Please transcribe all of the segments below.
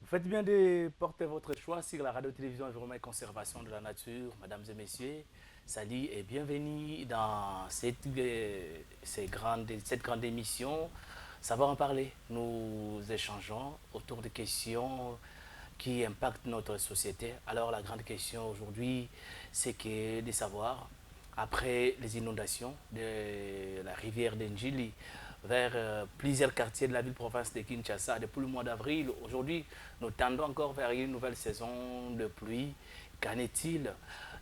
Faites bien de porter votre choix sur la radio-télévision Environnement et Conservation de la Nature. Mesdames et messieurs, salut et bienvenue dans cette grande émission. Savoir en parler. Nous échangeons autour de questions qui impactent notre société. Alors la grande question aujourd'hui, c'est que de savoir, après les inondations de la rivière d'Enjili, vers plusieurs quartiers de la ville-province de Kinshasa depuis le mois d'avril. Aujourd'hui, nous tendons encore vers une nouvelle saison de pluie. Qu'en est-il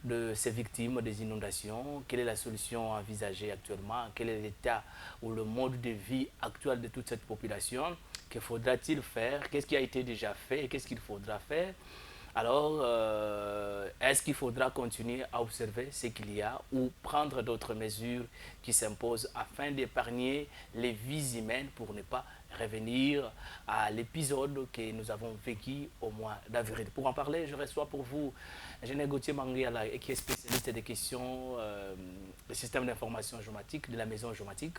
de ces victimes des inondations? Quelle est la solution envisagée actuellement? Quel est l'état ou le mode de vie actuel de toute cette population? Que faudra-t-il faire? Qu'est-ce qui a été déjà fait et qu'est-ce qu'il faudra faire? Alors, est-ce qu'il faudra continuer à observer ce qu'il y a ou prendre d'autres mesures qui s'imposent afin d'épargner les vies humaines pour ne pas revenir à l'épisode que nous avons vécu au mois d'avril? Pour en parler, je reçois pour vous Ingénieur Gauthier Mangiala, qui est spécialiste des questions des systèmes d'information géomatique de la maison géomatique.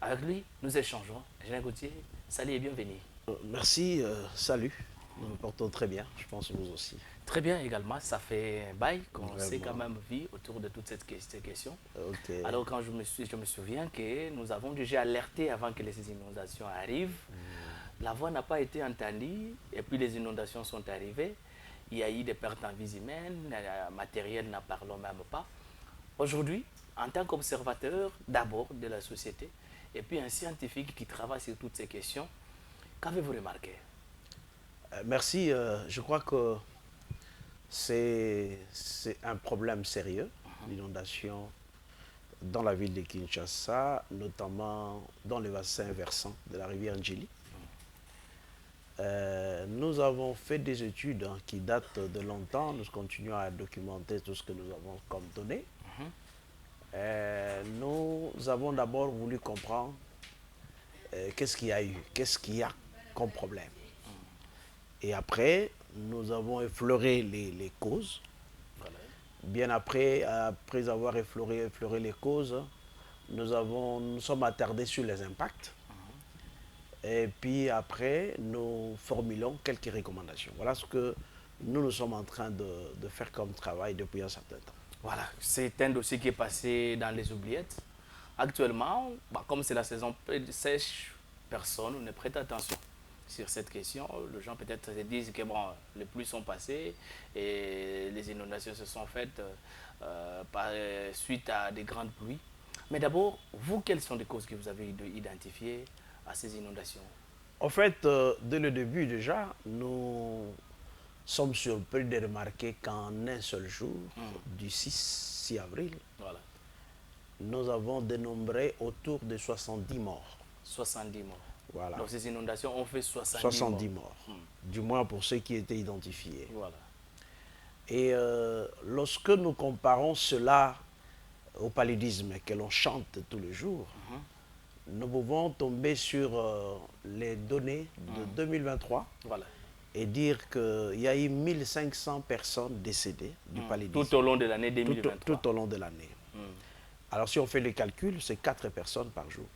Avec lui, nous échangeons. Ingénieur Gauthier, salut et bienvenue. Merci, salut. Nous nous portons très bien, je pense vous aussi. Très bien également, ça fait un bail qu'on s'est quand Vraiment. même vu autour de toute cette question. Ok. Alors quand je me souviens que nous avons déjà alerté avant que les inondations arrivent, la voix n'a pas été entendue et puis les inondations sont arrivées. Il y a eu des pertes en vie humaine, matériel n'en parlons même pas. Aujourd'hui, en tant qu'observateur d'abord de la société et puis un scientifique qui travaille sur toutes ces questions, qu'avez-vous remarqué? Merci, je crois que c'est un problème sérieux, l'inondation dans la ville de Kinshasa, notamment dans le bassin versant de la rivière Ndjili. Nous avons fait des études qui datent de longtemps, nous continuons à documenter tout ce que nous avons comme données. Nous avons d'abord voulu comprendre qu'est-ce qu'il y a eu, qu'est-ce qu'il y a comme problème. Et après, nous avons effleuré les causes. Voilà. Bien après avoir effleuré les causes, nous sommes attardés sur les impacts. Et puis après, nous formulons quelques recommandations. Voilà ce que nous sommes en train de faire comme travail depuis un certain temps. Voilà, c'est un dossier qui est passé dans les oubliettes. Actuellement, bah, comme c'est la saison sèche, personne ne prête attention sur cette question. Les gens peut-être se disent que bon, les pluies sont passées et les inondations se sont faites suite à des grandes pluies. Mais d'abord, vous, quelles sont les causes que vous avez identifiées à ces inondations? En fait, dès le début déjà, nous sommes surpris de remarquer qu'en un seul jour, du 6 avril, Voilà, nous avons dénombré autour de 70 morts. 70 morts. Voilà, Donc ces inondations ont fait 70 morts. 70 morts, du moins pour ceux qui étaient identifiés. Voilà. Et lorsque nous comparons cela au paludisme que l'on chante tous les jours, nous pouvons tomber sur les données de 2023 Voilà. et dire qu'il y a eu 1500 personnes décédées du paludisme Tout au long de l'année tout, 2023. tout au long de l'année. Alors si on fait le calcul, c'est 4 personnes par jour.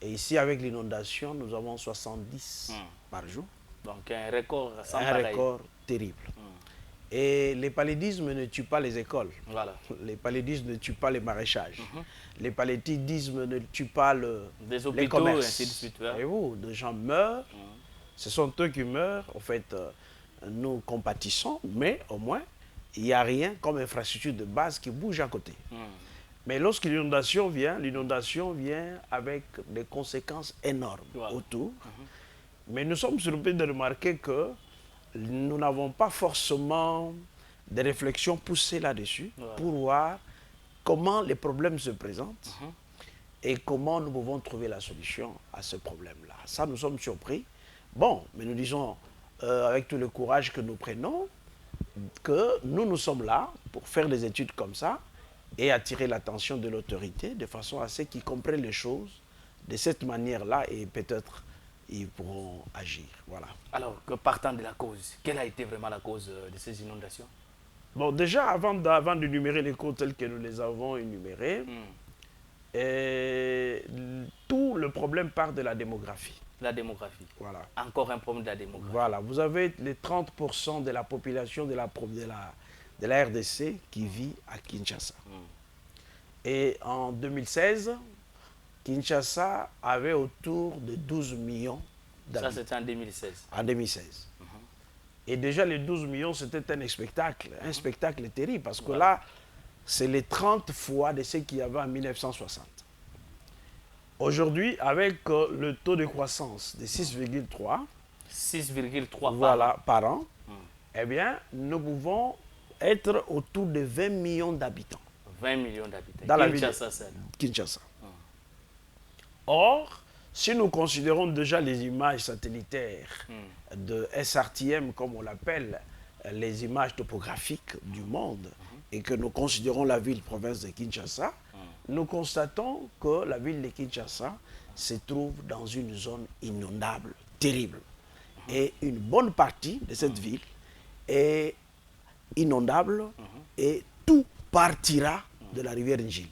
Et ici, avec l'inondation, nous avons 70 par jour. Donc un record sans Un pareil. record terrible. Et les paludismes ne tuent pas les écoles. Voilà. Les paludismes ne tuent pas les maraîchages. Les paludismes ne tuent pas Des les hôpitaux, commerces. ainsi de suite. Ouais. Voyez-vous, des gens meurent. Ce sont eux qui meurent. En fait, nous compatissons, mais au moins, il n'y a rien comme infrastructure de base qui bouge à côté. Mais lorsque l'inondation vient avec des conséquences énormes Voilà. autour. Mais nous sommes surpris de remarquer que nous n'avons pas forcément des réflexions poussées là-dessus pour voir comment les problèmes se présentent et comment nous pouvons trouver la solution à ce problème-là. Ça, nous sommes surpris. Bon, mais nous disons, avec tout le courage que nous prenons, que nous sommes là pour faire des études comme ça et attirer l'attention de l'autorité de façon à ce qu'ils comprennent les choses de cette manière-là et peut-être ils pourront agir. Voilà. Alors, que partant de la cause, quelle a été vraiment la cause de ces inondations? Bon, déjà, avant d'énumérer les causes telles que nous les avons énumérées, tout le problème part de la démographie. La démographie. Voilà. Encore un problème de la démographie. Voilà, vous avez les 30% de la population de la RDC qui vit à Kinshasa. Et en 2016, Kinshasa avait autour de 12 millions d'habitants. Ça, c'était en 2016. En 2016. Et déjà, les 12 millions, c'était un spectacle terrible, parce que là, c'est les 30 fois de ce qu'il y avait en 1960. Aujourd'hui, avec le taux de croissance de 6,3, 6,3 par an, eh bien, nous pouvons être autour de 20 millions d'habitants. 20 millions d'habitants. Dans la ville Kinshasa. Kinshasa. Or, si nous considérons déjà les images satellitaires de SRTM, comme on l'appelle, les images topographiques du monde, et que nous considérons la ville-province de Kinshasa, nous constatons que la ville de Kinshasa se trouve dans une zone inondable, terrible. Et une bonne partie de cette ville est inondable et tout partira de la rivière Njili.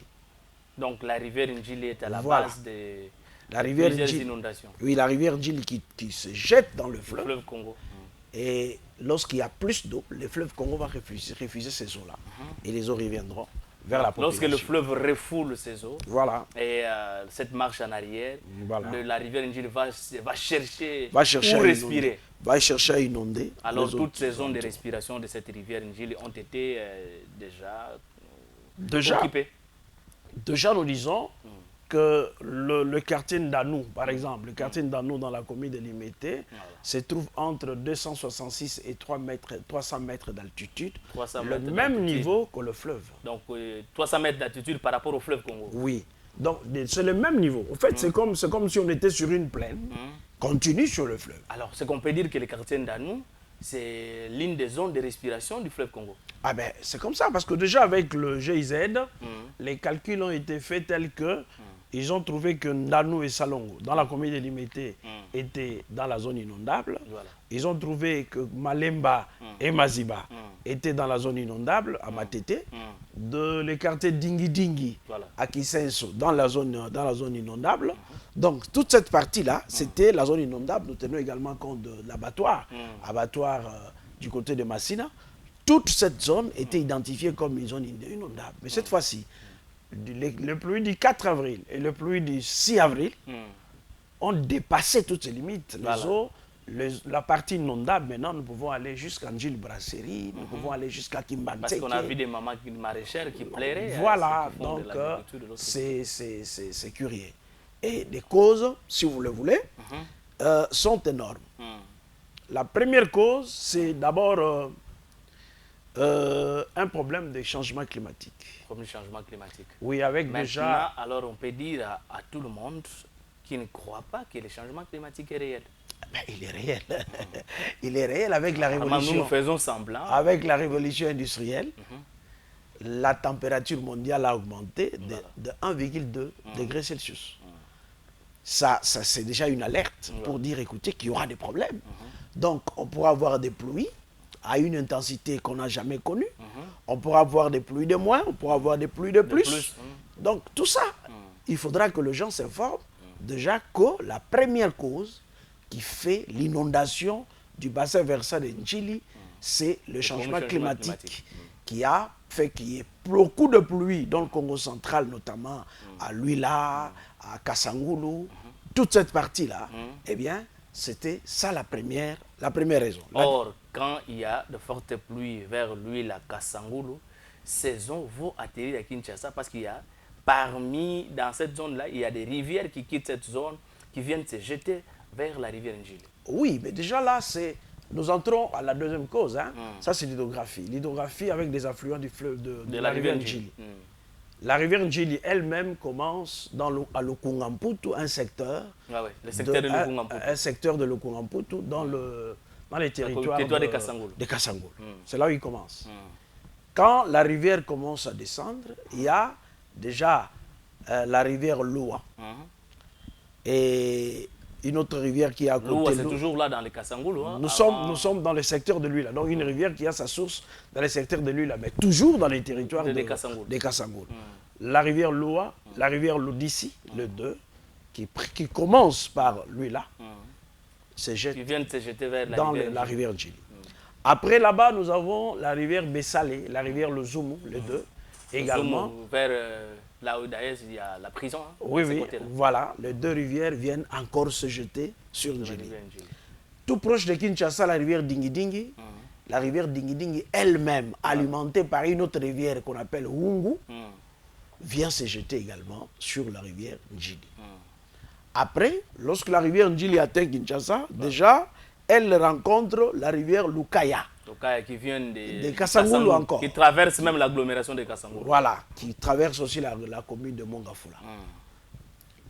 Donc la rivière Njili est à la Voilà. base des La rivière plusieurs Njili, inondations. oui, la rivière Njili qui se jette dans le Le fleuve. fleuve Congo. Et lorsqu'il y a plus d'eau, le fleuve Congo va refuser ces eaux-là. Et les eaux reviendront vers la population. Lorsque le fleuve refoule ses eaux, Voilà. et cette marche en arrière, Voilà. la rivière Njili va chercher Va chercher où à respirer. inonder. Va chercher à inonder. Alors les toutes autres ces zones de zones. respiration de cette rivière Njili ont été Déjà, occupées. déjà, nous disons que le quartier Ndanou, par exemple, le quartier Ndanou dans la commune de Limité, se trouve entre 266 et 300 mètres d'altitude, 300 le mètres même d'altitude. niveau que le fleuve. Donc 300 mètres d'altitude par rapport au fleuve Congo. Oui. Donc, c'est le même niveau. En fait, c'est comme si on était sur une plaine, continue sur le fleuve. Alors, c'est qu'on peut dire que le quartier Ndanou, c'est l'une des zones de respiration du fleuve Congo. Ah ben, c'est comme ça, parce que déjà avec le GIZ, les calculs ont été faits tels que ils ont trouvé que Ndanou et Salongo, dans la commune de Limité, étaient dans la zone inondable. Voilà. Ils ont trouvé que Malemba et Maziba étaient dans la zone inondable, à Matete. De le quartier Dingi Dingi Voilà. à Kisenso, dans la zone inondable. Donc, toute cette partie-là, c'était la zone inondable. Nous tenons également compte de l'abattoir, abattoir du côté de Massina. Toute cette zone était identifiée comme une zone inondable. Mais cette fois-ci, le pluie du 4 avril et le pluie du 6 avril ont dépassé toutes ces limites. Les Voilà. eaux, la partie inondable, maintenant, nous pouvons aller jusqu'à Njil Brasserie, nous pouvons aller jusqu'à Kimbanseke. Parce qu'on a vu des mamans maraîchères qui plairaient. Voilà, ceux qui font de donc l'agriculture de l'autre côté. c'est curieux. Et les causes, si vous le voulez, sont énormes. La première cause, c'est d'abord un problème de changement climatique. Comme le changement climatique. Oui, avec Maintenant, déjà... alors on peut dire à tout le monde qui ne croit pas que le changement climatique est réel. Ben, il est réel. Il est réel avec la Apparemment, révolution. nous faisons semblant. Avec la révolution industrielle, la température mondiale a augmenté de 1,2 degrés Celsius. Ça c'est déjà une alerte pour dire, écoutez, qu'il y aura des problèmes. Donc, on pourra avoir des pluies à une intensité qu'on n'a jamais connue. On pourra avoir des pluies de moins, on pourra avoir des pluies de plus. Donc, tout ça, il faudra que les gens s'informent déjà que la première cause qui fait l'inondation du bassin versant de Njili, c'est le changement climatique qui a fait qu'il y ait beaucoup de pluie dans le Congo central, notamment à Luila, à Kasangulu, toute cette partie-là. Eh bien, c'était ça la première raison. Or, quand il y a de fortes pluies vers l'huile à Kasangulu, ces eaux vont atterrir à Kinshasa parce qu'il y a, dans cette zone-là, il y a des rivières qui quittent cette zone, qui viennent se jeter vers la rivière Njili. Oui, mais déjà là, nous entrons à la deuxième cause. Hein. Ça, c'est l'hydrographie. L'hydrographie avec des affluents du fleuve de la rivière Njili. La rivière Njili elle-même commence à Lukungamputu, un secteur. Ah ouais, le secteur de Lukungamputu. Un secteur de Lukungamputu dans les territoires de Kasangulu. C'est là où il commence. Quand la rivière commence à descendre, il y a déjà la rivière Loua. Et une autre rivière qui est à côté. Loua, c'est toujours là dans les Kasangulu. Hein, nous sommes dans le secteur de l'Uila. Donc une rivière qui a sa source dans le secteur de l'Uila, mais toujours dans les territoires des Kasangulu. La rivière Loua, la rivière Lodissi, le 2, qui commence par l'Uila se jettent Qui viennent se jeter vers dans la rivière Njili. Après, là-bas, nous avons la rivière Bessalé, la rivière Luzumu, les deux, également. Luzumu, vers là où d'ailleurs il y a la prison. Hein, oui, oui, voilà, les deux rivières viennent encore se jeter sur Njili. Tout proche de Kinshasa, la rivière Dingi-Dingi, la rivière Dingi-Dingi elle-même, alimentée par une autre rivière qu'on appelle Wungu, vient se jeter également sur la rivière Njili. Après, lorsque la rivière Njili atteint Kinshasa, déjà, elle rencontre la rivière Lukaya. Lukaya qui vient de Kasangulu encore. Qui traverse même l'agglomération de Kasangulu. Voilà, qui traverse aussi la commune de Mongafula.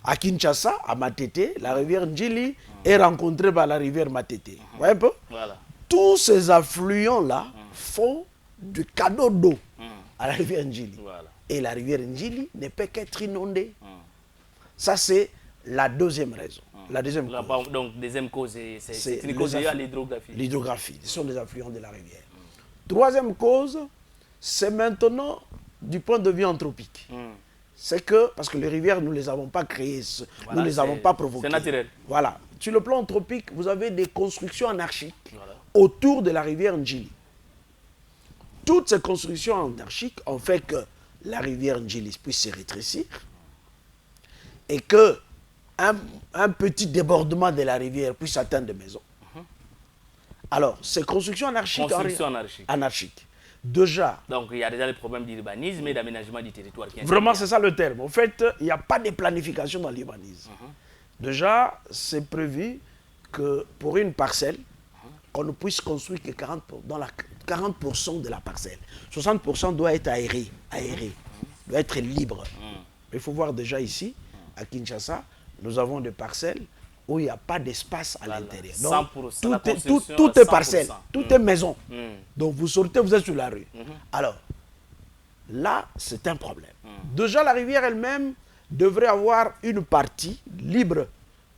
À Kinshasa, à Matete, la rivière Njili est rencontrée par la rivière Matete. Vous voyez un peu? Voilà. Tous ces affluents-là font du cadeau d'eau à la rivière Njili. Voilà. Et la rivière Njili ne peut qu'être inondée. Ça, c'est la deuxième raison. La deuxième cause. Donc, deuxième cause, c'est une cause liée à l'hydrographie. L'hydrographie, ce sont des affluents de la rivière. Troisième cause, c'est maintenant du point de vue anthropique. C'est que, parce que les rivières, nous ne les avons pas créées, voilà, nous ne les avons pas provoquées. C'est naturel. Voilà. Sur le plan anthropique, vous avez des constructions anarchiques autour de la rivière Njili. Toutes ces constructions anarchiques ont fait que la rivière Njili puisse se rétrécir et que un petit débordement de la rivière puisse atteindre des maisons. Alors, ces constructions anarchiques, déjà... Donc, il y a déjà des problèmes d'urbanisme et d'aménagement du territoire. Vraiment, c'est ça le terme. En fait, il n'y a pas de planification dans l'urbanisme. Déjà, c'est prévu que pour une parcelle, qu'on ne puisse construire que 40% de la parcelle. 60% doit être aéré, doit être libre. Il faut voir déjà ici, à Kinshasa, nous avons des parcelles où il n'y a pas d'espace à l'intérieur. Donc, tout est parcelle, tout est maison. Donc, vous sortez, vous êtes sur la rue. Alors, là, c'est un problème. Déjà, la rivière elle-même devrait avoir une partie libre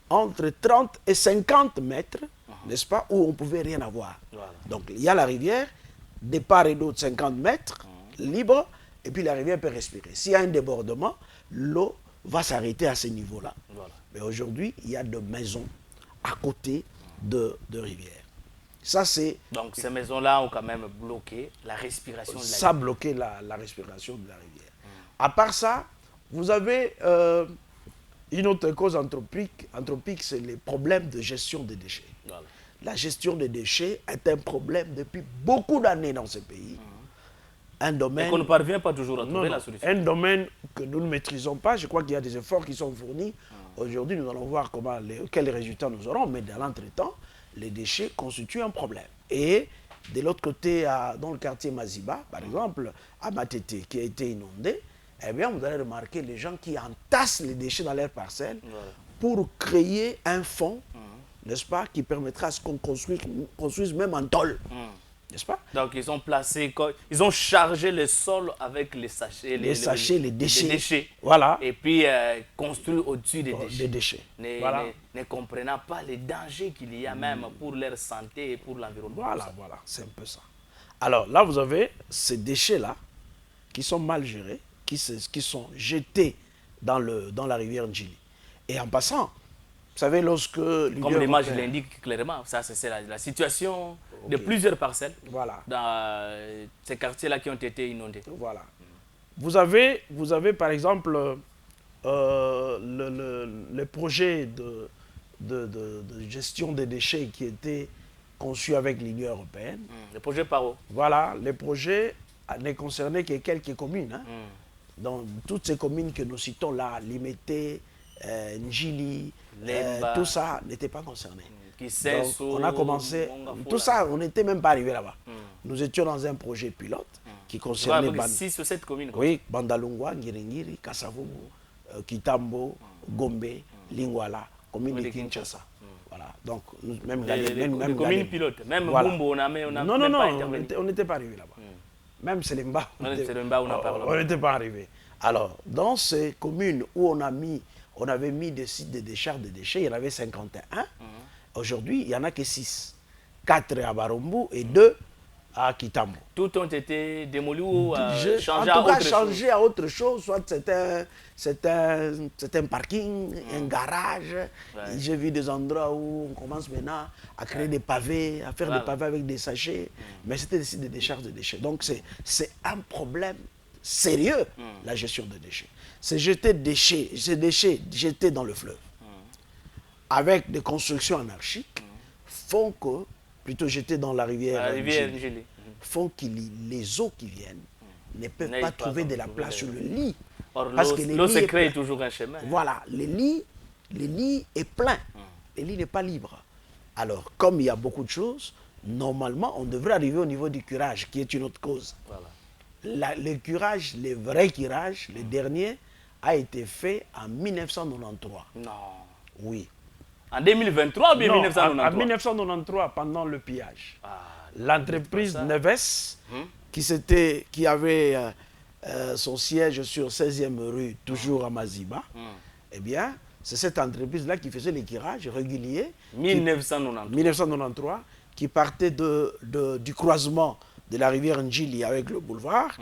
entre 30 et 50 mètres, n'est-ce pas, où on ne pouvait rien avoir. Donc, il y a la rivière, de part et d'autre 50 mètres, libre, et puis la rivière peut respirer. S'il y a un débordement, l'eau va s'arrêter à ce niveau-là. Mais aujourd'hui, il y a des maisons à côté de rivières. Ça, c'est... Donc, ces maisons-là ont quand même bloqué la respiration de la rivière. Ça a bloqué la respiration de la rivière. À part ça, vous avez une autre cause anthropique. Anthropique, c'est les problèmes de gestion des déchets. Voilà. La gestion des déchets est un problème depuis beaucoup d'années dans ce pays. Un domaine... Et qu'on ne parvient pas toujours à trouver la solution. Un domaine que nous ne maîtrisons pas. Je crois qu'il y a des efforts qui sont fournis. Aujourd'hui, nous allons voir quels résultats nous aurons. Mais dans l'entretemps, les déchets constituent un problème. Et de l'autre côté, dans le quartier Maziba, par exemple, à Matete, qui a été inondé, eh bien, vous allez remarquer les gens qui entassent les déchets dans leurs parcelles pour créer un fonds, n'est-ce pas, qui permettra à ce qu'on construise même en tôle. N'est-ce pas? Donc, ils ont placé, ils ont chargé le sol avec les sachets, les déchets. Voilà. Et puis, construit au-dessus des déchets. Ne comprenant pas les dangers qu'il y a même pour leur santé et pour l'environnement. Voilà, c'est un peu ça. Alors, là, vous avez ces déchets-là qui sont mal gérés, qui sont jetés dans la rivière Njili. Et en passant, vous savez, lorsque... Comme l'image l'indique clairement, ça c'est la situation de plusieurs parcelles dans ces quartiers-là qui ont été inondés. Voilà. Vous avez par exemple le projet de gestion des déchets qui était conçu avec l'Union européenne. Le projet PAO. Voilà, le projet ne concernait que quelques communes. Hein. Donc, toutes ces communes que nous citons là, Limete, Njili, tout ça n'était pas concerné. Donc, on a commencé, tout ça, on n'était même pas arrivé là-bas. Nous étions dans un projet pilote qui concernait 6 ou 7 communes. Oui, Bandalungwa, Ngiringiri, Kasavubu, Kitambo, Gombe, Lingwala, commune de Kinshasa. Voilà. Donc, même les communes pilotes, même Bumbo, on n'était pas arrivé là-bas. Même Selemba, on n'était pas arrivé. Alors, dans ces communes où on avait mis des sites de décharge de déchets, il y en avait 51. Aujourd'hui, il n'y en a que 6. 4 à Barumbu et 2 à Kitambo. Tout ont été démolis ou changés en à tout cas, autre changé chose. à autre chose. Soit c'est un parking, un garage. Ouais. J'ai vu des endroits où on commence maintenant à créer des pavés, à faire des pavés avec des sachets. Mais c'était des décharges de déchets. Donc c'est un problème sérieux, la gestion de déchets. C'est jeter ces déchets jetés dans le fleuve, avec des constructions anarchiques, font que, plutôt jetés dans la rivière, Ngili. font que les eaux qui viennent ne peuvent pas trouver de la place sur le lit. Or, Parce que l'eau se crée plein. toujours un chemin. Voilà, le lit est plein. Le lit n'est pas libre. Alors, comme il y a beaucoup de choses, normalement, on devrait arriver au niveau du curage, qui est une autre cause. Voilà. Le curage, le vrai curage, le dernier, a été fait en 1993. Non. Oui. En 2023 ou bien Non, 1993? en 1993, pendant le pillage. Ah, l'entreprise Neves, qui avait son siège sur 16e rue, toujours à Maziba, eh bien, c'est cette entreprise-là qui faisait l'équirage régulier. 1993. Qui partait du croisement de la rivière Njili avec le boulevard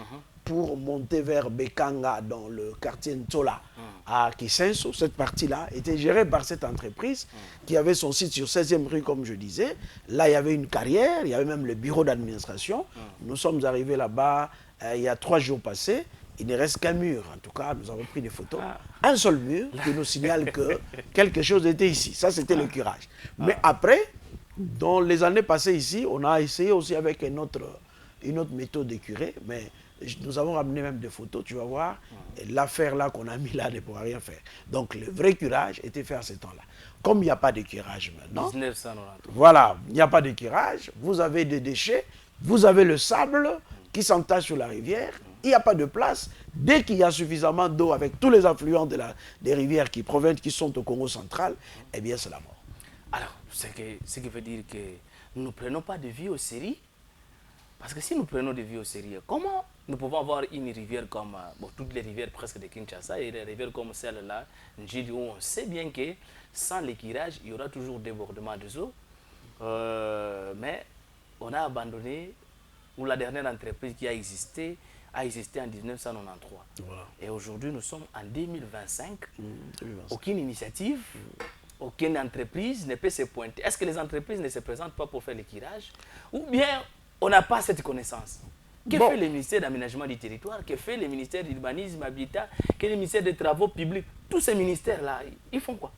pour monter vers Bekanga dans le quartier Ntola à Kisenso. Cette partie-là était gérée par cette entreprise qui avait son site sur 16e rue, comme je disais. Là, il y avait une carrière, il y avait même le bureau d'administration. Nous sommes arrivés là-bas il y a 3 jours passés. Il ne reste qu'un mur. En tout cas, nous avons pris des photos. Un seul mur qui nous signale que quelque chose était ici. Ça, c'était le curage. Mais après, dans les années passées ici, on a essayé aussi avec une autre méthode de curer, mais nous avons ramené même des photos, tu vas voir, l'affaire là qu'on a mis là ne pourra rien faire. Donc le vrai curage était fait à ce temps-là. Comme il n'y a pas de curage maintenant, 1993. voilà, il n'y a pas de curage, vous avez des déchets, vous avez le sable qui s'entache sur la rivière, il n'y a pas de place. Dès qu'il y a suffisamment d'eau avec tous les affluents des rivières qui proviennent, qui sont au Congo central, eh bien c'est la mort. Alors, ce qui veut dire que nous ne prenons pas de vie au sérieux. Parce que si nous prenons de vie au sérieux, comment nous pouvons avoir une rivière comme toutes les rivières presque de Kinshasa et des rivières comme celle-là, Njili, où on sait bien que sans l'équirage, il y aura toujours débordement des eaux. Mais on a abandonné, ou la dernière entreprise qui a existé en 1993. Voilà. Et aujourd'hui, nous sommes en 2025. Aucune initiative, aucune entreprise ne peut se pointer. Est-ce que les entreprises ne se présentent pas pour faire l'équirage? Ou bien on n'a pas cette connaissance? Que fait le ministère d'aménagement du territoire? Que fait le ministère de l'urbanisme, habitat? Que le ministère des travaux publics? Tous ces ministères-là, ils font quoi?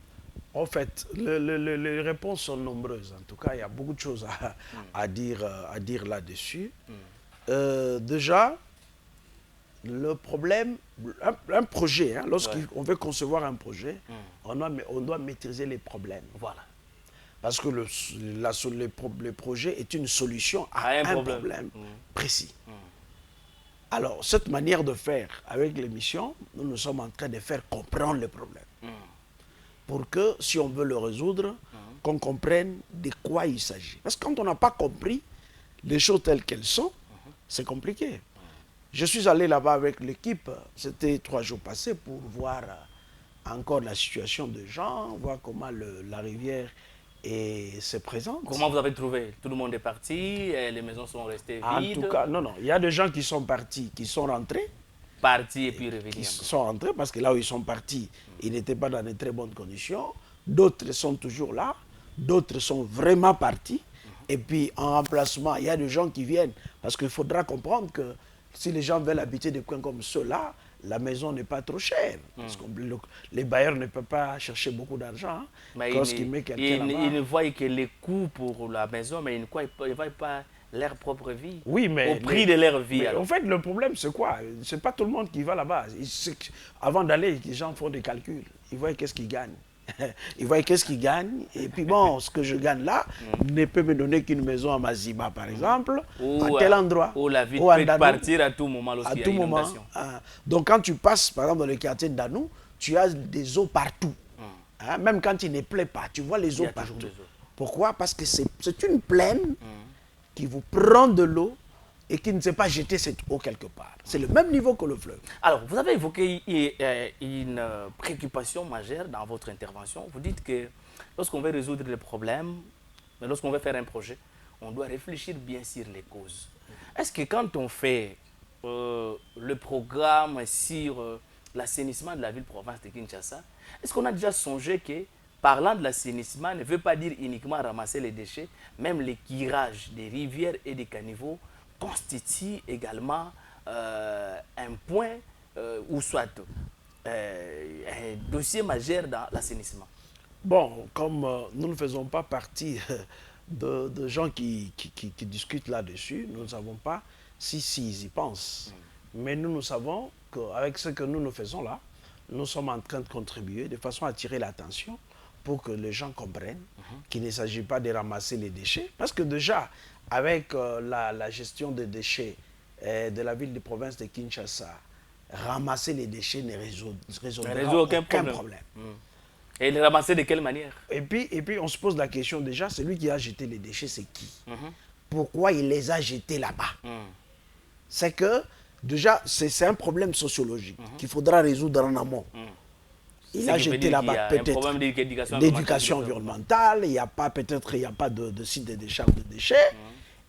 En fait, les réponses sont nombreuses. En tout cas, il y a beaucoup de choses à dire là-dessus. Déjà, le problème, un projet, hein, lorsqu'on veut concevoir un projet, on doit maîtriser les problèmes. Voilà. Parce que le projet est une solution à un problème précis. Alors, cette manière de faire avec l'émission, nous sommes en train de faire comprendre le problème. Pour que, si on veut le résoudre, qu'on comprenne de quoi il s'agit. Parce que quand on n'a pas compris les choses telles qu'elles sont, c'est compliqué. Je suis allé là-bas avec l'équipe, c'était 3 jours passés, pour voir encore la situation des gens, voir comment la rivière se présente. Comment vous avez trouvé? Tout le monde est parti, les maisons sont restées vides? En tout cas, non, il y a des gens qui sont partis, qui sont rentrés. Partis et puis revenus. Ils sont rentrés parce que là où ils sont partis, ils n'étaient pas dans de très bonnes conditions. D'autres sont toujours là, d'autres sont vraiment partis. Et puis en remplacement, il y a des gens qui viennent. Parce qu'il faudra comprendre que si les gens veulent habiter des coins comme ceux-là, la maison n'est pas trop chère. Parce que les bailleurs ne peuvent pas chercher beaucoup d'argent. Mais ils ne voient que les coûts pour la maison, mais ils ne voient pas leur propre vie. Oui, mais au prix de leur vie. En fait, le problème, c'est quoi? C'est pas tout le monde qui va là-bas. Avant d'aller, les gens font des calculs. Ils voient qu'est-ce qu'ils gagnent. Ils voient qu'est-ce qu'ils gagnent. Et puis bon, ce que je gagne là ne peut me donner qu'une maison à Maziba, par exemple, à tel endroit. Où la vie peut partir à tout moment lorsqu'il y a une inondation. Donc quand tu passes, par exemple, dans le quartier d'Anou, tu as des eaux partout. Même quand il ne pleut pas, tu vois les eaux partout. Pourquoi? Parce que c'est une plaine qui vous prend de l'eau et qui ne sait pas jeter cette eau quelque part. C'est le même niveau que le fleuve. Alors, vous avez évoqué une préoccupation majeure dans votre intervention. Vous dites que lorsqu'on veut résoudre les problèmes, mais lorsqu'on veut faire un projet, on doit réfléchir bien sur les causes. Est-ce que quand on fait le programme sur l'assainissement de la ville-province de Kinshasa, est-ce qu'on a déjà songé que parlant de l'assainissement ne veut pas dire uniquement ramasser les déchets, même les curage des rivières et des caniveaux constitue également un point ou soit un dossier majeur dans l'assainissement? Bon, comme nous ne faisons pas partie de gens qui discutent là-dessus, nous ne savons pas si ils y pensent. Mais nous savons qu'avec ce que nous faisons là, nous sommes en train de contribuer de façon à attirer l'attention pour que les gens comprennent qu'il ne s'agit pas de ramasser les déchets. Parce que déjà, avec la gestion des déchets de la ville de province de Kinshasa, ramasser les déchets ne résoudra aucun problème. Et les ramasser de quelle manière? Et puis on se pose la question déjà, celui qui a jeté les déchets, c'est qui? Pourquoi il les a jetés là-bas? C'est que, déjà, c'est un problème sociologique qu'il faudra résoudre en amont. Il a jeté là-bas peut-être d'éducation environnementale, il n'y a pas de site de décharge de déchets.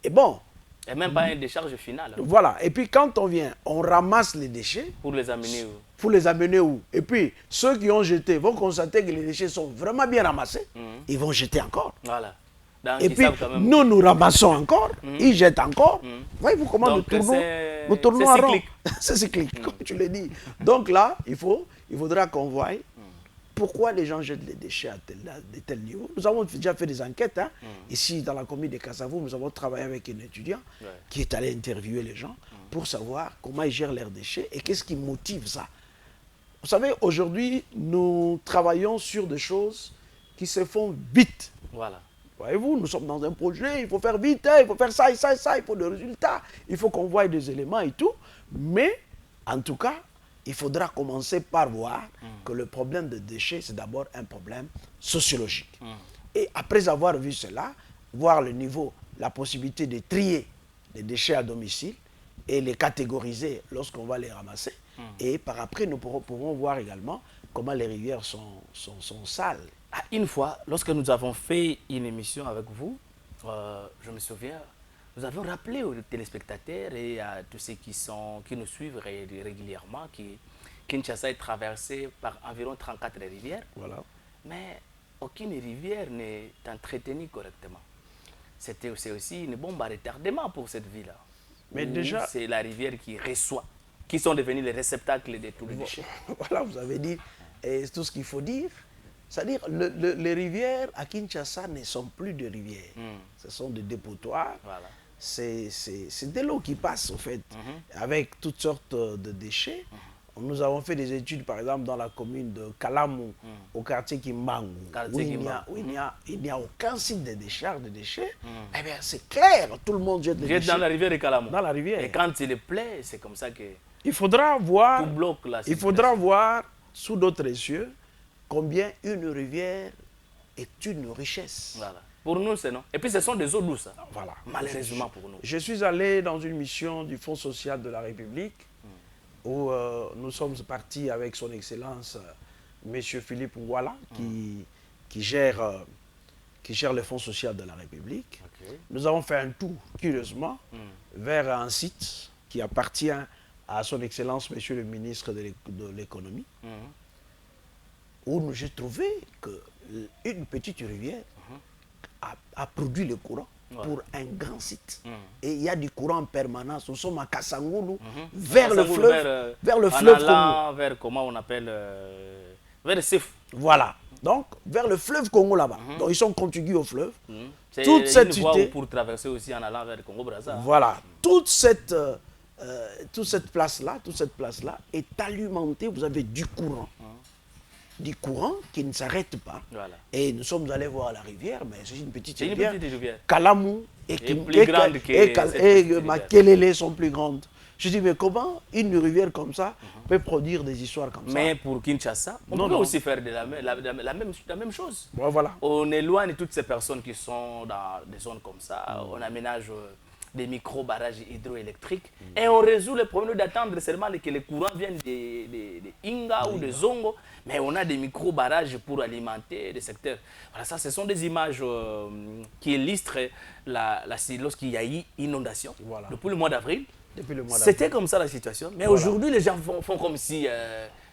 Et bon. Et même pas une décharge finale. Voilà. Et puis quand on vient, on ramasse les déchets. Pour les amener où? Pour les amener où? Et puis ceux qui ont jeté vont constater que les déchets sont vraiment bien ramassés. Ils vont jeter encore. Voilà. Donc, et puis nous ramassons encore, ils jettent encore. Voyez-vous comment nous tournons en rond. C'est cyclique, comme tu l'as dit. Donc là, il faudra qu'on voie pourquoi les gens jettent les déchets à de tel niveau. Nous avons déjà fait des enquêtes. Ici, dans la commune de Kassavo, nous avons travaillé avec un étudiant qui est allé interviewer les gens pour savoir comment ils gèrent leurs déchets et qu'est-ce qui motive ça. Vous savez, aujourd'hui, nous travaillons sur des choses qui se font vite. Voilà. Voyez-vous, nous sommes dans un projet, il faut faire vite, il faut faire ça et ça et ça, il faut des résultats, il faut qu'on voie des éléments et tout. Mais, en tout cas, il faudra commencer par voir que le problème de déchets, c'est d'abord un problème sociologique. Et après avoir vu cela, voir le niveau, la possibilité de trier les déchets à domicile et les catégoriser lorsqu'on va les ramasser. Et par après, nous pourrons voir également comment les rivières sont sales. Une fois, lorsque nous avons fait une émission avec vous, je me souviens, nous avons rappelé aux téléspectateurs et à tous ceux qui nous suivent régulièrement que Kinshasa est traversé par environ 34 rivières. Voilà. Mais aucune rivière n'est entretenue correctement. C'est aussi une bombe à retardement pour cette ville-là. Mais déjà, c'est la rivière qui reçoit, qui sont devenus les réceptacles de tous les déchets. Voilà, vous avez dit tout ce qu'il faut dire. C'est-à-dire, les rivières à Kinshasa ne sont plus de rivières. Ce sont des dépotoirs. Voilà. C'est de l'eau qui passe, en fait, avec toutes sortes de déchets. Nous avons fait des études, par exemple, dans la commune de Kalamu, au quartier Kimbangu, où il n'y a aucun site de décharge de déchets. Eh bien, c'est clair, tout le monde jette les déchets. Dans la rivière de Kalamu. Dans la rivière. Et quand il plaît, c'est comme ça que il faudra voir, tout bloque la il faudra voir, sous d'autres cieux, combien une rivière est une richesse. Voilà. Pour nous, c'est non. Et puis, ce sont des eaux douces. Voilà. Malheureusement pour nous. Je suis allé dans une mission du Fonds social de la République où nous sommes partis avec son Excellence, M. Philippe Ngwala, qui gère le Fonds social de la République. Okay. Nous avons fait un tour, curieusement, vers un site qui appartient à son Excellence, M. le ministre de l'Économie, où j'ai trouvé qu'une petite rivière a produit le courant pour un grand site. Et il y a du courant en permanence. Nous sommes à Kassangoulou, vers le fleuve Congo. Vers comment on appelle vers le Sif. Voilà. Donc, vers le fleuve Congo là-bas. Donc, ils sont contigus au fleuve. C'est une voie pour traverser aussi en allant vers le Congo-Brazza. Voilà. Toute cette place-là est alimentée. Vous avez du courant. Du courant qui ne s'arrête pas. Voilà. Et nous sommes allés voir la rivière, mais c'est une petite rivière. Kalamu et Makelele sont plus grandes. Je dis, mais comment une rivière comme ça peut produire des histoires comme ça? Mais pour Kinshasa, on peut aussi faire la même chose. Voilà. On éloigne toutes ces personnes qui sont dans des zones comme ça. On aménage des micro-barrages hydroélectriques et on résout le problème d'attendre seulement que les courants viennent de Inga ou de Zongo, mais on a des micro-barrages pour alimenter les secteurs. Voilà, ça, ce sont des images qui illustrent lorsqu'il y a eu inondation. Voilà. Depuis le mois d'avril, C'était c'était comme ça la situation. Mais aujourd'hui, les gens font comme si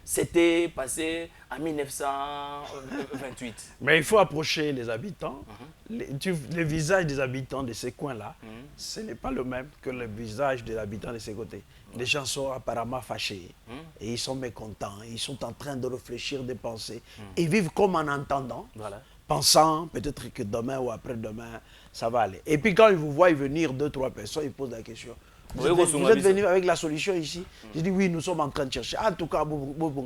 c'était passé en 1928. Mais il faut approcher les habitants. Les visages des habitants de ces coins-là, ce n'est pas le même que le visage des habitants de ces côtés. Les gens sont apparemment fâchés et ils sont mécontents. Ils sont en train de réfléchir, de penser. Ils vivent comme en entendant, pensant peut-être que demain ou après-demain, ça va aller. Et puis quand ils vous voient venir 2-3 personnes, ils posent la question. Vous êtes venu avec la solution ici? Je dis oui, nous sommes en train de chercher. En tout cas,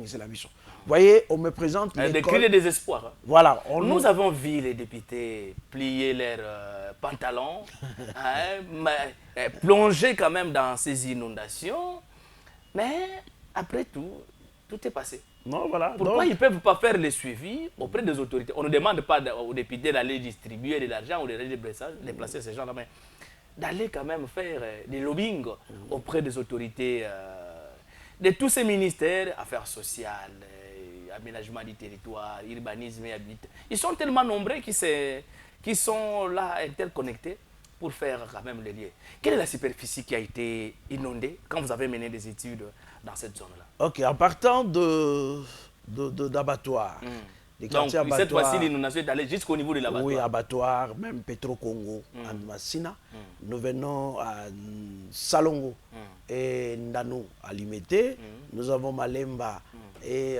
c'est la mission. Vous voyez, on me présente des cris de désespoir. Hein. Voilà. Nous avons vu les députés plier leurs pantalons, plonger quand même dans ces inondations. Mais après tout, tout est passé. Non, voilà. Pourquoi ils ne peuvent pas faire le suivi auprès des autorités? On ne demande pas aux députés d'aller distribuer de l'argent ou d'aller déplacer ces gens-là, mais d'aller quand même faire des lobbying auprès des autorités de tous ces ministères, affaires sociales, aménagement du territoire, urbanisme et habitat. Ils sont tellement nombreux qui sont là interconnectés pour faire quand même les liens. Quelle est la superficie qui a été inondée quand vous avez mené des études dans cette zone-là? Ok, en partant d'abattoirs. Donc, cette fois-ci, l'inondation est allée jusqu'au niveau de l'abattoir. Oui, abattoir, même Petro-Congo, à Massina. Nous venons à Salongo et Ndano à Limete. Nous avons Malemba et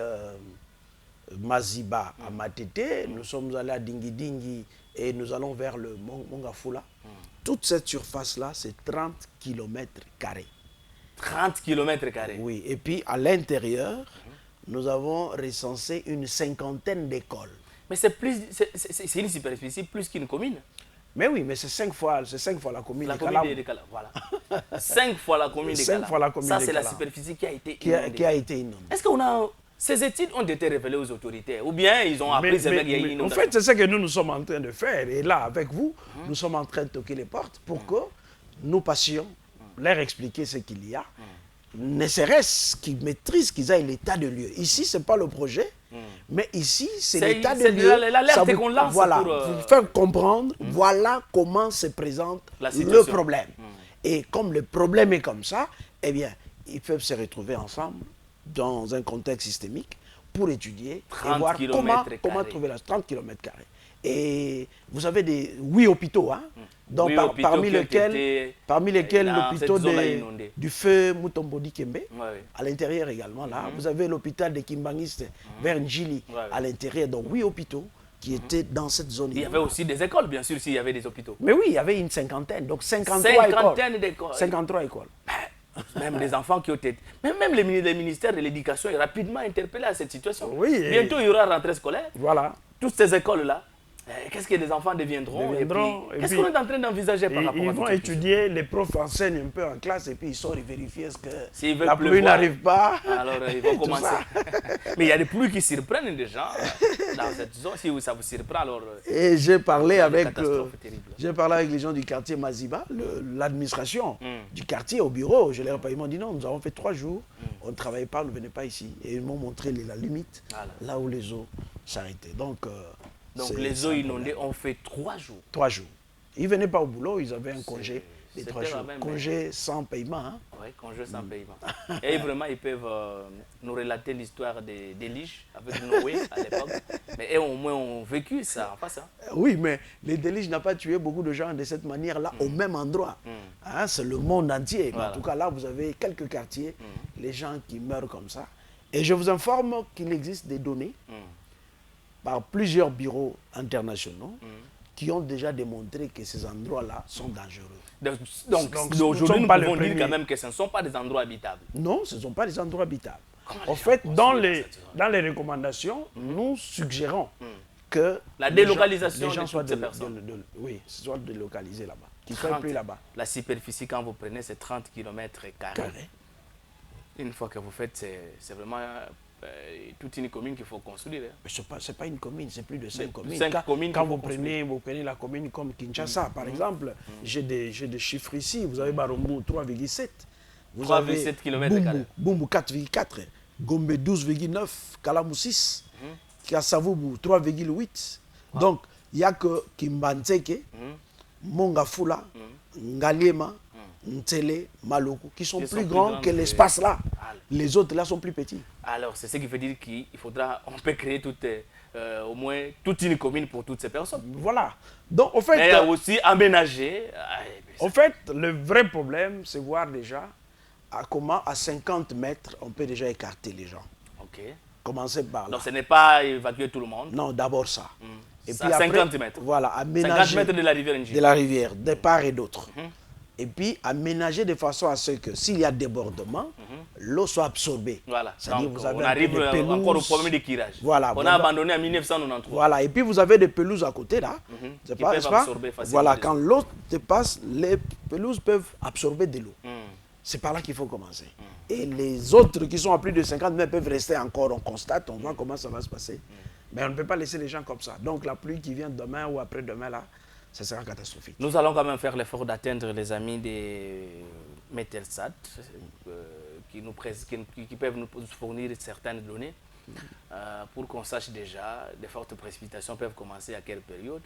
Maziba à Matete. Nous sommes allés à Dingi et nous allons vers le Mongafula. Toute cette surface-là, c'est 30 km². 30 km². Oui, et puis à l'intérieur, nous avons recensé une cinquantaine d'écoles. Mais c'est une superficie plus qu'une commune. Mais oui, mais c'est 5 fois la commune de Kala. Voilà. 5 fois la commune de Kala. Ça, c'est la superficie qui a été inondée. Qui a été inondée. Est-ce qu'on a... Ces études ont été révélées aux autorités ou bien ils ont appris qu'il y a eu une inondation? En fait, c'est ce que nous sommes en train de faire. Et là, avec vous, nous sommes en train de toquer les portes pour que nous passions, leur expliquer ce qu'il y a. Ne serait-ce qu'ils maîtrisent, qu'ils aient l'état de lieu. Ici, ce n'est pas le projet, mais ici, c'est l'état de lieu. C'est l'alerte qu'on lance voilà, pour vous faire comprendre, voilà comment se présente le problème. Et comme le problème est comme ça, eh bien, ils peuvent se retrouver ensemble dans un contexte systémique pour étudier et voir comment trouver la 30 km². Et vous avez 8 hôpitaux, hein? Donc, oui, parmi lesquels l'hôpital du feu Mutombodi Kembe, à l'intérieur également, là. Vous avez l'hôpital de Kimbangiste vers Njili, à l'intérieur. Donc 8 hôpitaux qui étaient dans cette zone. Il y avait aussi des écoles, bien sûr, s'il y avait des hôpitaux. Mais oui, il y avait une cinquantaine, donc 53 écoles. 53 écoles. Même des enfants qui ont été... Même le ministère de l'Éducation est rapidement interpellé à cette situation. Oui, bientôt, il y aura rentrée scolaire. Voilà. Toutes ces écoles-là, qu'est-ce que les enfants deviendront? Qu'est-ce qu'on est en train d'envisager par rapport à ça? Ils vont étudier, les profs enseignent un peu en classe et puis ils sortent vérifier ce que la pluie n'arrive pas. Alors ils vont commencer. Mais il y a des pluies qui surprennent des gens dans cette zone. Si ça vous surprend, alors... Et j'ai parlé avec les gens du quartier Maziba, l'administration du quartier au bureau. Je leur ai pas, ils m'ont dit non, nous avons fait 3 jours, on ne travaillait pas, on ne venait pas ici. Et ils m'ont montré la limite, là où les eaux s'arrêtaient. Donc les eaux inondées ont fait 3 jours. 3 jours. Ils ne venaient pas au boulot, ils avaient un congé de 3 jours. Congé sans paiement. Hein? Oui, congé sans paiement. Et vraiment, ils peuvent nous relater l'histoire des déliges avec Noé à l'époque. Mais eux, au moins, ont vécu ça en face. Hein? Oui, mais les déliges n'ont pas tué beaucoup de gens de cette manière-là, au même endroit. Hein? C'est le monde entier. Voilà. En tout cas, là, vous avez quelques quartiers, les gens qui meurent comme ça. Et je vous informe qu'il existe des données par plusieurs bureaux internationaux qui ont déjà démontré que ces endroits-là sont dangereux. Donc aujourd'hui, nous pouvons dire quand même que ce ne sont pas des endroits habitables. Non, ce ne sont pas des endroits habitables. En fait, dans les recommandations, nous suggérons que la délocalisation les gens soient de ces personnes. Oui, soient délocalisés là-bas, qu'ils ne soient plus là-bas. La superficie, quand vous prenez, c'est 30 km². Une fois que vous faites, c'est vraiment toute une commune qu'il faut construire. Hein. Ce n'est pas une commune, c'est plus de 5 communes. 5 communes quand vous prenez la commune comme Kinshasa, par exemple, j'ai des chiffres ici. Vous avez Barombo 3,7. Vous 3,7 km. Bumbu 4,4. Gombe 12,9. Kalamou 6. Kassavubu 3,8. Donc, il n'y a que Kimbanzeke, Mongafula, Ngaliema, Ntele, Maloko, qui sont plus grands que l'espace là. Les autres là sont plus petits. Alors, c'est ce qui veut dire on peut créer au moins toute une commune pour toutes ces personnes. Voilà. Donc, en fait, mais aussi aménager. En fait, le vrai problème, c'est voir déjà comment à 50 mètres, on peut déjà écarter les gens. Ok. Commencer par là. Donc, ce n'est pas évacuer tout le monde. Non, d'abord ça. Et puis à 50 mètres. Voilà, aménager 50 mètres de la rivière Ndji. De la rivière, de part et d'autre. Et puis aménager de façon à ce que s'il y a débordement, l'eau soit absorbée. Voilà. C'est-à-dire donc, vous avez on arrive encore au problème de curage. Voilà. On a abandonné en 1993. Voilà. Et puis vous avez des pelouses à côté là. Qui peuvent absorber facilement. Voilà, quand l'eau te passe, les pelouses peuvent absorber de l'eau. C'est par là qu'il faut commencer. Et les autres qui sont à plus de 50 mètres peuvent rester encore. On constate, on voit comment ça va se passer. Mais on ne peut pas laisser les gens comme ça. Donc la pluie qui vient demain ou après-demain, là, ça sera catastrophique. Nous allons quand même faire l'effort d'atteindre les amis des Metelsat qui peuvent nous fournir certaines données pour qu'on sache déjà des fortes précipitations peuvent commencer à quelle période.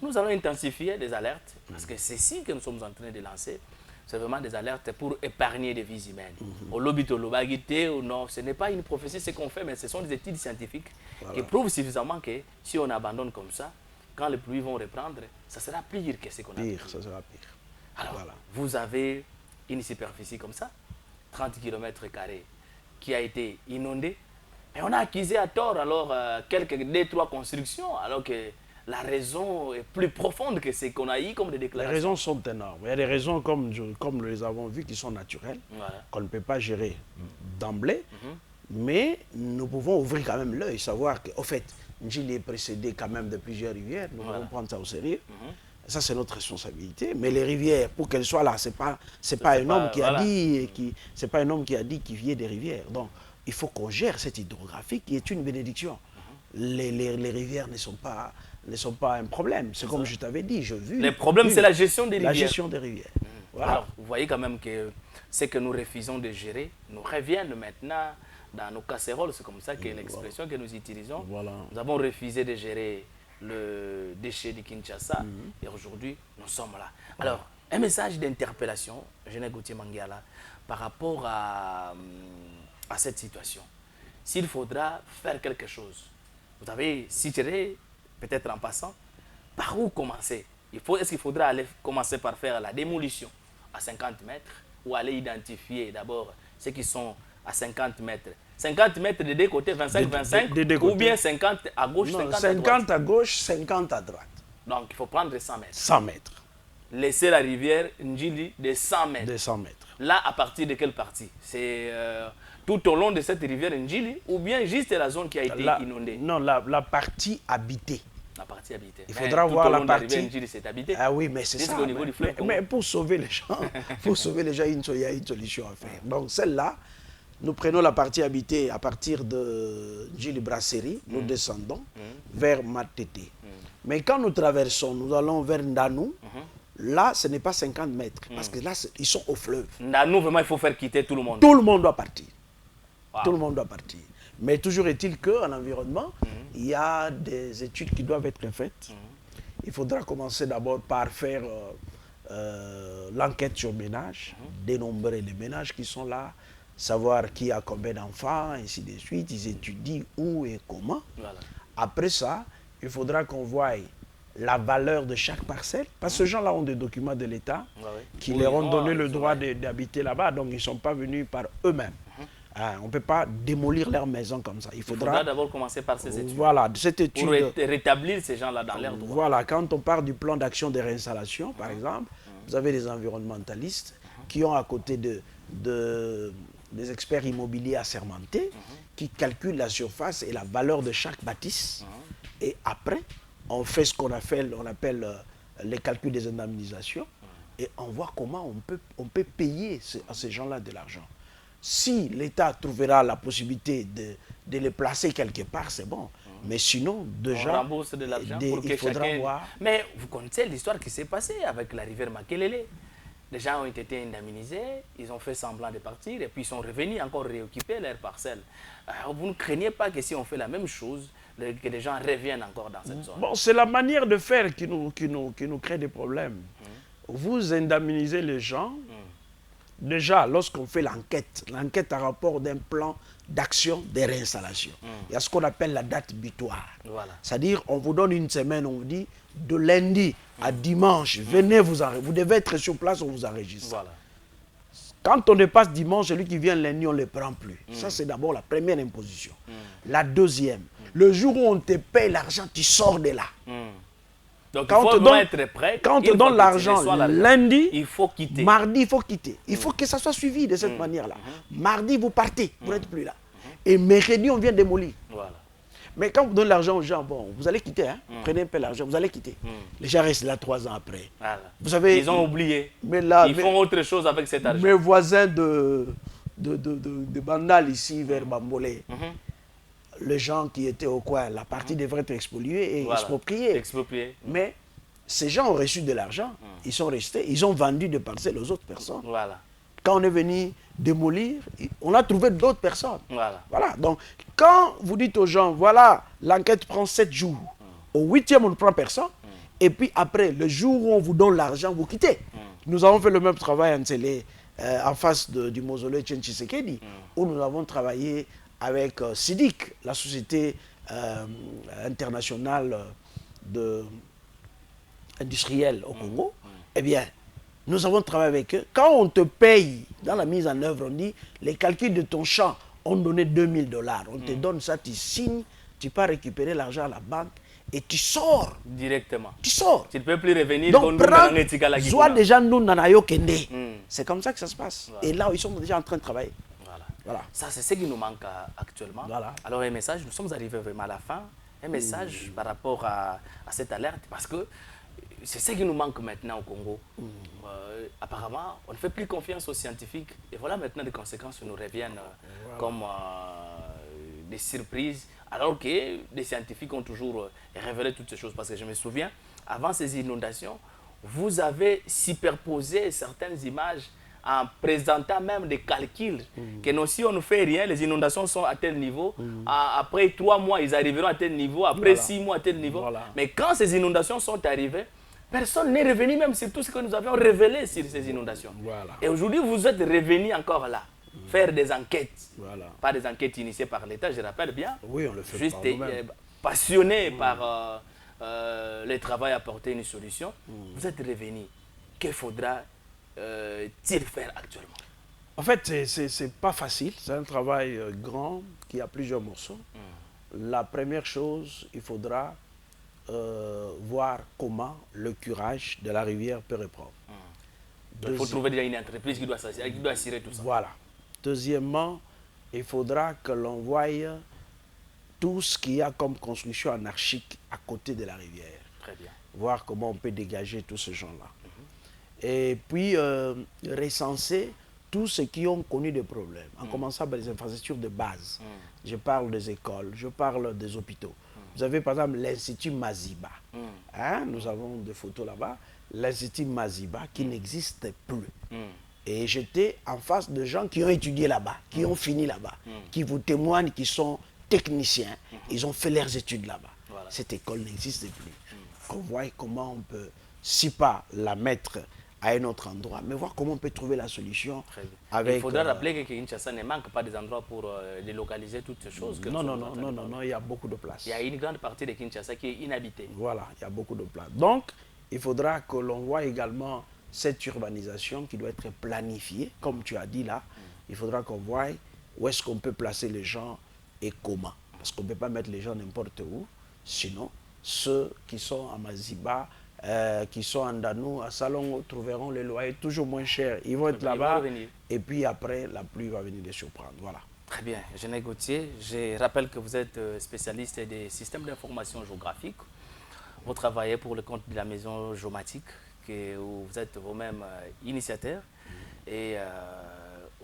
Nous allons intensifier les alertes parce que c'est ici que nous sommes en train de lancer. C'est vraiment des alertes pour épargner des vies humaines. Au lobito, non, ce n'est pas une prophétie ce qu'on fait, mais ce sont des études scientifiques qui prouvent suffisamment que si on abandonne comme ça, quand les pluies vont reprendre, ça sera pire que ce qu'on a vu. Ça sera pire. Alors, vous avez une superficie comme ça, 30 km² qui a été inondée, mais on a accusé à tort alors quelques 2-3 constructions, alors que la raison est plus profonde que ce qu'on a eu comme des déclarations. Les raisons sont énormes. Il y a des raisons, comme nous les avons vues, qui sont naturelles, qu'on ne peut pas gérer d'emblée. Mais nous pouvons ouvrir quand même l'œil, savoir qu'au fait, Ndjili est précédé quand même de plusieurs rivières. Nous devons prendre ça au sérieux. Ça, c'est notre responsabilité. Mais les rivières, pour qu'elles soient là, c'est pas un homme qui a dit, c'est pas un homme qui a dit qu'il y ait des rivières. Donc, il faut qu'on gère cette hydrographie qui est une bénédiction. Les rivières ne sont pas un problème. C'est comme je t'avais dit, je vu. Le problème, c'est la gestion des rivières. La gestion des rivières. Voilà. Alors, vous voyez quand même que ce que nous refusons de gérer nous revient maintenant dans nos casseroles. C'est comme ça que l'expression que nous utilisons. Nous avons refusé de gérer le déchet de Kinshasa et aujourd'hui, nous sommes là. Alors, un message d'interpellation, Général Gauthier Mangiala, par rapport à cette situation. S'il faudra faire quelque chose, vous avez cité, peut-être en passant, par où commencer? Est-ce qu'il faudra commencer par faire la démolition à 50 mètres ou aller identifier d'abord ceux qui sont à 50 mètres? 50 mètres de deux côtés, 25-25, ou bien 50 à gauche, 50 à droite? 50 à gauche, 50 à droite. Donc, il faut prendre 100 mètres. 100 mètres. Laisser la rivière Ndjili de 100 mètres. De 100 mètres. Là, à partir de quelle partie? C'est tout au long de cette rivière Ndjili ou bien juste la zone qui a été inondée? Non, la partie habitée. La partie habitée. Il faudra voir la partie. La Ndjili, c'est habité. Ah oui, mais c'est ça. Au niveau du fleuve, mais pour sauver les gens, il y a une solution à faire. Donc celle-là, nous prenons la partie habitée à partir de Ndjili Brasserie, nous descendons vers Matete. Mais quand nous traversons, nous allons vers Ndanou. Là, ce n'est pas 50 mètres, parce que là, ils sont au fleuve. Ndanou, vraiment, il faut faire quitter tout le monde. Tout le monde doit partir. Tout le monde doit partir. Mais toujours est-il qu'en environnement, il y a des études qui doivent être faites. Il faudra commencer d'abord par faire l'enquête sur ménage, dénombrer les ménages qui sont là, savoir qui a combien d'enfants, ainsi de suite. Ils étudient où et comment. Après ça, il faudra qu'on voie la valeur de chaque parcelle. Parce que ces gens-là ont des documents de l'État qui leur ont donné le droit d'habiter là-bas. Donc, ils ne sont pas venus par eux-mêmes. On ne peut pas démolir leur maison comme ça. Il faudra d'abord commencer par ces études. Voilà, cette étude. Pour rétablir ces gens-là dans leur droit. Voilà, quand on parle du plan d'action de réinstallation, par exemple, vous avez des environnementalistes qui ont à côté des experts immobiliers assermentés qui calculent la surface et la valeur de chaque bâtisse. Et après, on fait ce qu'on appelle les calculs des indemnisations et on voit comment on peut payer à ces gens-là de l'argent. Si l'État trouvera la possibilité de les placer quelque part, c'est bon. Mais sinon, déjà, on rembourse de l'argent pour que il faudra chacun... voir. Mais vous connaissez l'histoire qui s'est passée avec la rivière Makelele. Les gens ont été indemnisés, ils ont fait semblant de partir et puis ils sont revenus encore réoccuper leurs parcelles. Alors, vous ne craignez pas que si on fait la même chose, que les gens reviennent encore dans cette zone? Bon, c'est la manière de faire qui nous crée des problèmes. Vous indemnisez les gens. Déjà, lorsqu'on fait l'enquête à rapport d'un plan d'action de réinstallation, il y a ce qu'on appelle la date butoir. Voilà. C'est-à-dire, on vous donne une semaine, on vous dit, de lundi à dimanche, venez vous devez être sur place, on vous enregistre. Voilà. Quand on dépasse dimanche, celui qui vient lundi, on ne le prend plus. Ça, c'est d'abord la première imposition. La deuxième, le jour où on te paye l'argent, tu sors de là. Donc, Quand il faut vraiment être prêt. Quand on te donne l'argent lundi, il faut quitter. Mardi, il faut quitter. Il faut que ça soit suivi de cette manière-là. Mardi, vous partez, vous n'êtes plus là. Et mercredi, on vient démolir. Voilà. Mais quand vous donnez l'argent aux gens, bon, vous allez quitter, hein? Prenez un peu l'argent, vous allez quitter. Les gens restent là 3 ans après. Voilà. Vous savez, ils ont oublié. Mais là, ils font autre chose avec cet argent. Mes voisins de Bandal ici, vers Bambolé, les gens qui étaient au coin, la partie devrait être expoliée et expropriée. Mais ces gens ont reçu de l'argent, ils sont restés, ils ont vendu des parcelles aux autres personnes. Voilà. Quand on est venu démolir, on a trouvé d'autres personnes. Voilà. Voilà. Donc, quand vous dites aux gens, voilà, l'enquête prend 7 jours, au 8e, on ne prend personne, et puis après, le jour où on vous donne l'argent, vous quittez. Nous avons fait le même travail en face du mausolée Tchen Tshisekedi, où nous avons travaillé avec SIDIC, la société internationale industrielle au Congo. Eh bien, nous avons travaillé avec eux. Quand on te paye dans la mise en œuvre, on dit, les calculs de ton champ ont donné 2000 $. On te donne ça, tu signes, tu pars récupérer l'argent à la banque et tu sors. Directement. Tu sors. Tu ne peux plus revenir. Donc, soit déjà nous n'anayo kende. C'est comme ça que ça se passe. Voilà. Et là, ils sont déjà en train de travailler. Voilà. Ça, c'est ce qui nous manque actuellement. Voilà. Alors, un message, nous sommes arrivés vraiment à la fin. Un message par rapport à cette alerte, parce que c'est ce qui nous manque maintenant au Congo. Apparemment, on ne fait plus confiance aux scientifiques. Et voilà maintenant des conséquences nous reviennent comme des surprises. Alors que les scientifiques ont toujours révélé toutes ces choses. Parce que je me souviens, avant ces inondations, vous avez superposé certaines images en présentant même des calculs. Que non, si on ne fait rien, les inondations sont à tel niveau. Après 3 mois, ils arriveront à tel niveau. Après 6 mois, à tel niveau. Mais quand ces inondations sont arrivées, personne n'est revenu même sur tout ce que nous avions révélé sur ces inondations. Et aujourd'hui, vous êtes revenus encore là, faire des enquêtes. Pas des enquêtes initiées par l'État, je rappelle bien. Oui, on le fait juste passionné par le travail à apporter une solution. Vous êtes revenus. Que faudra-t-il faire actuellement? En fait, c'est pas facile. C'est un travail grand qui a plusieurs morceaux. La première chose, il faudra voir comment le curage de la rivière peut reprendre. Il faut trouver déjà une entreprise qui doit assurer tout ça. Voilà. Deuxièmement, il faudra que l'on voie tout ce qu'il y a comme construction anarchique à côté de la rivière. Très bien. Voir comment on peut dégager tous ces gens-là. Et puis, recenser tous ceux qui ont connu des problèmes, en commençant par les infrastructures de base. Je parle des écoles, je parle des hôpitaux. Vous avez par exemple l'Institut Maziba. Nous avons des photos là-bas. L'Institut Maziba qui n'existe plus. Et j'étais en face de gens qui ont étudié là-bas, qui ont fini là-bas, qui vous témoignent, qui sont techniciens. Ils ont fait leurs études là-bas. Voilà. Cette école n'existe plus. Qu'on voit comment on peut, si pas la mettre à un autre endroit, mais voir comment on peut trouver la solution. Avec, il faudra rappeler que Kinshasa ne manque pas des endroits pour délocaliser toutes ces choses. Que non, il y a beaucoup de place. Il y a une grande partie de Kinshasa qui est inhabitée. Voilà, il y a beaucoup de place. Donc, il faudra que l'on voit également cette urbanisation qui doit être planifiée, comme tu as dit là. Il faudra qu'on voie où est-ce qu'on peut placer les gens et comment. Parce qu'on ne peut pas mettre les gens n'importe où. Sinon, ceux qui sont à Maziba, qui sont en Danou, à Salongo, trouveront les loyers toujours moins chers. Ils vont être là-bas et puis après, la pluie va venir les surprendre. Voilà. Très bien. Genet Gauthier, je rappelle que vous êtes spécialiste des systèmes d'information géographique. Vous travaillez pour le compte de la maison géomatique, où vous êtes vous-même initiateur. Et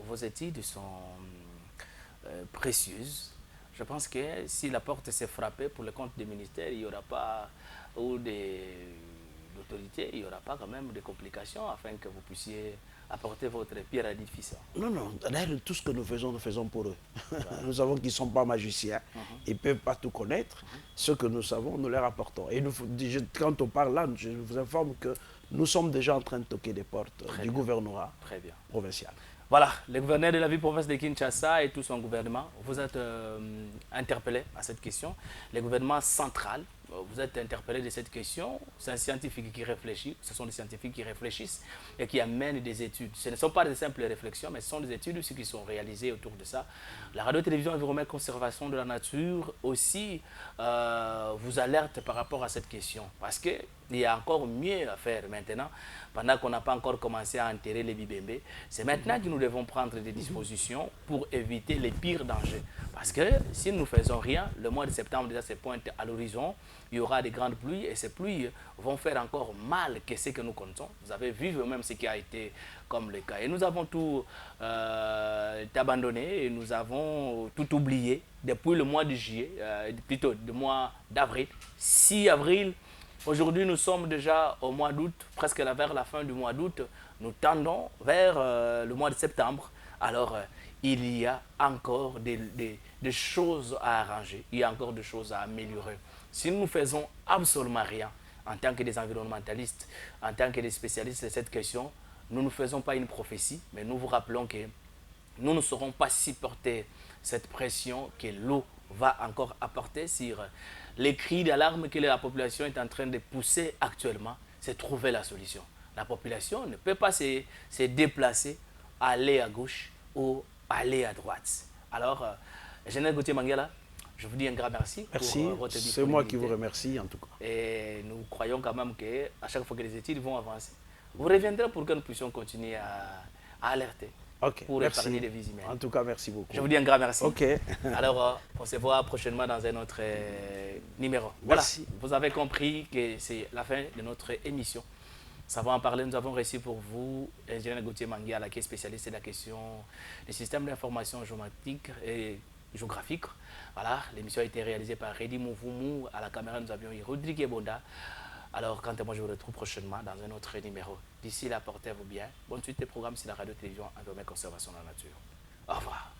vos études sont précieuses. Je pense que si la porte s'est frappée pour le compte des ministères, il n'y aura pas, ou des autorités, il n'y aura pas quand même de complications afin que vous puissiez apporter votre pierre à l'édifice. Non, non. D'ailleurs, tout ce que nous faisons pour eux. Nous savons qu'ils ne sont pas magiciens. Ils ne peuvent pas tout connaître. Ce que nous savons, nous leur apportons. Et nous, quand on parle là, je vous informe que nous sommes déjà en train de toquer des portes du gouvernorat provincial. Voilà, le gouverneur de la ville-province de Kinshasa et tout son gouvernement, vous êtes interpellé à cette question. Le gouvernement central, vous êtes interpellé de cette question. C'est un scientifique qui réfléchit, ce sont des scientifiques qui réfléchissent et qui amènent des études. Ce ne sont pas des simples réflexions, mais ce sont des études aussi qui sont réalisées autour de ça. La radio-télévision environnement conservation de la nature aussi vous alerte par rapport à cette question. Parce qu'il y a encore mieux à faire maintenant, pendant qu'on n'a pas encore commencé à enterrer les bibembés. C'est maintenant que nous devons prendre des dispositions pour éviter les pires dangers. Parce que si nous ne faisons rien, le mois de septembre déjà se pointe à l'horizon, il y aura des grandes pluies et ces pluies vont faire encore mal que ce que nous comptons. Vous avez vu vous-même ce qui a été comme le cas. Et nous avons tout abandonné et nous avons tout oublié depuis le mois de juillet, plutôt le mois d'avril. 6 avril, aujourd'hui nous sommes déjà au mois d'août, presque vers la fin du mois d'août. Nous tendons vers le mois de septembre. Alors, il y a encore des choses à arranger, il y a encore des choses à améliorer. Si nous ne faisons absolument rien, en tant que des environnementalistes, en tant que des spécialistes de cette question, nous ne faisons pas une prophétie, mais nous vous rappelons que nous ne saurons pas supporter cette pression que l'eau va encore apporter sur les cris d'alarme que la population est en train de pousser actuellement. C'est trouver la solution. La population ne peut pas se déplacer, aller à gauche ou aller à droite. Alors, Général Gauthier Mangela, je vous dis un grand merci. Merci, pour votre disponibilité. c'est moi qui vous remercie en tout cas. Et nous croyons quand même qu'à chaque fois que les études vont avancer, vous reviendrez pour que nous puissions continuer à alerter. Ok, Pour merci. épargner des vies humaines. En tout cas, merci beaucoup. Je vous dis un grand merci. Ok. Alors, on se voit prochainement dans un autre numéro. Voilà, Merci. vous avez compris que c'est la fin de notre émission. Ça va en parler. Nous avons reçu pour vous l'ingénieur Gauthier Manguiala, qui est spécialiste de la question des systèmes d'information géomatiques et géographiques. Voilà, l'émission a été réalisée par Redi Mouvoumou. À la caméra, nous avions eu Rodrigue Bonda. Alors, quant à moi, je vous retrouve prochainement dans un autre numéro. D'ici là, portez-vous bien. Bonne suite des programmes sur la radio-télévision Environnement Conservation de la Nature. Au revoir.